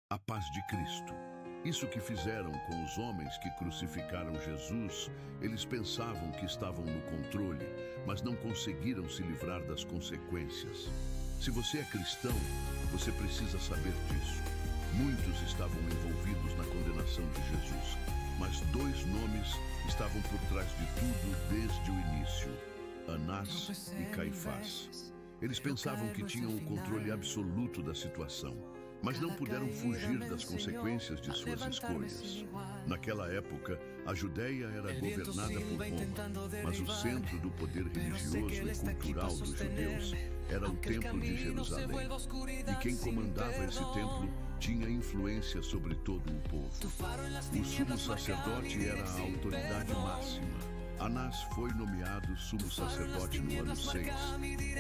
A paz de Cristo. Isso que fizeram com os homens que crucificaram Jesus, eles pensavam que estavam no controle, mas não conseguiram se livrar das consequências. Se você é cristão, você precisa saber disso. Muitos estavam envolvidos na condenação de Jesus, mas dois nomes estavam por trás de tudo desde o início: Anás e Caifás. Eles pensavam que tinham o controle absoluto da situação, mas não puderam fugir das consequências de suas escolhas. Naquela época, a Judéia era governada por Roma, mas o centro do poder religioso e cultural dos judeus era o Templo de Jerusalém. E quem comandava esse templo tinha influência sobre todo o povo. O sumo sacerdote era a autoridade máxima. Anás foi nomeado sumo sacerdote no ano 6,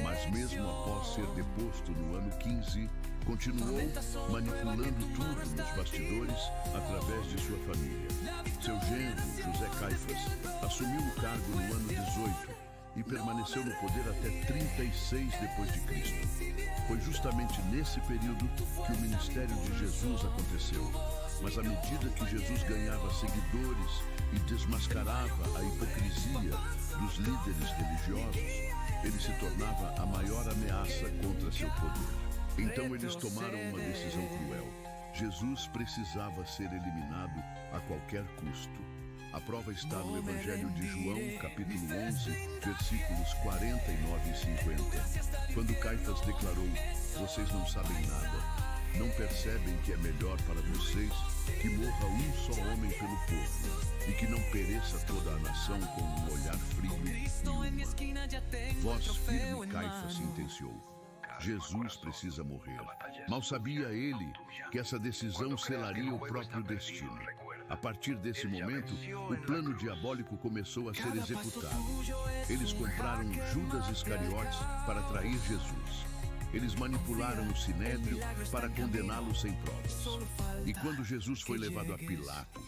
mas mesmo após ser deposto no ano 15, continuou manipulando tudo nos bastidores através de sua família. Seu genro, José Caifás, assumiu o cargo no ano 18 e permaneceu no poder até 36 depois de Cristo. Foi justamente nesse período que o ministério de Jesus aconteceu. Mas à medida que Jesus ganhava seguidores e desmascarava a hipocrisia dos líderes religiosos, ele se tornava a maior ameaça contra seu poder. Então eles tomaram uma decisão cruel. Jesus precisava ser eliminado a qualquer custo. A prova está no Evangelho de João, capítulo 11, versículos 49 e 50. Quando Caifás declarou: "Vocês não sabem nada. Não percebem que é melhor para vocês que morra um só homem pelo povo e que não pereça toda a nação com um olhar frio e uma." Voz firme, Caifás sentenciou: Jesus precisa morrer. Mal sabia ele que essa decisão selaria o próprio destino. A partir desse momento, o plano diabólico começou a ser executado. Eles compraram Judas Iscariotes para trair Jesus. Eles manipularam o Sinédrio para condená-lo sem provas. E quando Jesus foi levado a Pilatos,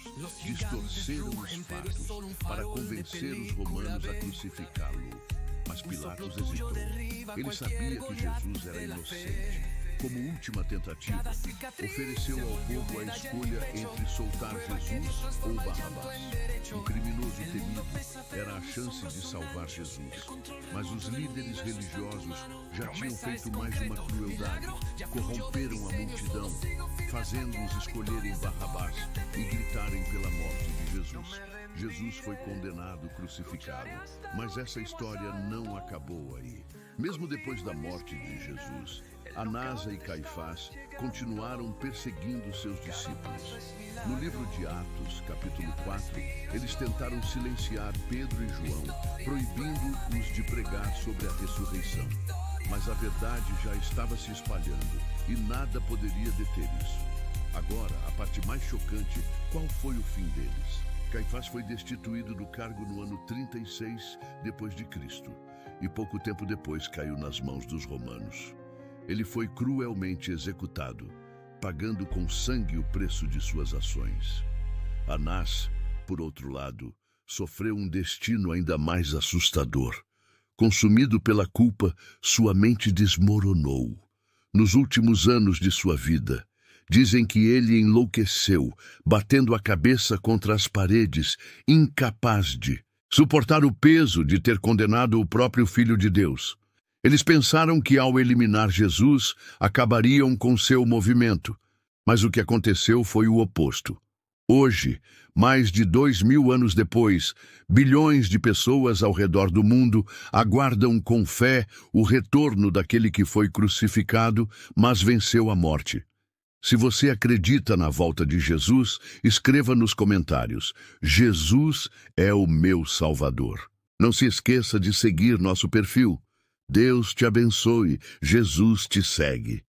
distorceram os fatos para convencer os romanos a crucificá-lo. Mas Pilatos hesitou. Ele sabia que Jesus era inocente. Como última tentativa, ofereceu ao povo a escolha entre soltar Jesus ou Barrabás. Um criminoso temido era a chance de salvar Jesus. Mas os líderes religiosos já tinham feito mais uma crueldade. Corromperam a multidão, fazendo-os escolherem Barrabás e gritarem pela morte de Jesus. Jesus foi condenado, crucificado. Mas essa história não acabou aí. Mesmo depois da morte de Jesus, Anás e Caifás continuaram perseguindo seus discípulos. No livro de Atos, capítulo 4, eles tentaram silenciar Pedro e João, proibindo-os de pregar sobre a ressurreição. Mas a verdade já estava se espalhando e nada poderia deter isso. Agora, a parte mais chocante: qual foi o fim deles? Caifás foi destituído do cargo no ano 36 depois de Cristo e pouco tempo depois caiu nas mãos dos romanos. Ele foi cruelmente executado, pagando com sangue o preço de suas ações. Anás, por outro lado, sofreu um destino ainda mais assustador. Consumido pela culpa, sua mente desmoronou. Nos últimos anos de sua vida, dizem que ele enlouqueceu, batendo a cabeça contra as paredes, incapaz de suportar o peso de ter condenado o próprio Filho de Deus. Eles pensaram que ao eliminar Jesus, acabariam com seu movimento, mas o que aconteceu foi o oposto. Hoje, mais de 2000 anos depois, bilhões de pessoas ao redor do mundo aguardam com fé o retorno daquele que foi crucificado, mas venceu a morte. Se você acredita na volta de Jesus, escreva nos comentários: Jesus é o meu Salvador. Não se esqueça de seguir nosso perfil. Deus te abençoe, Jesus te segue.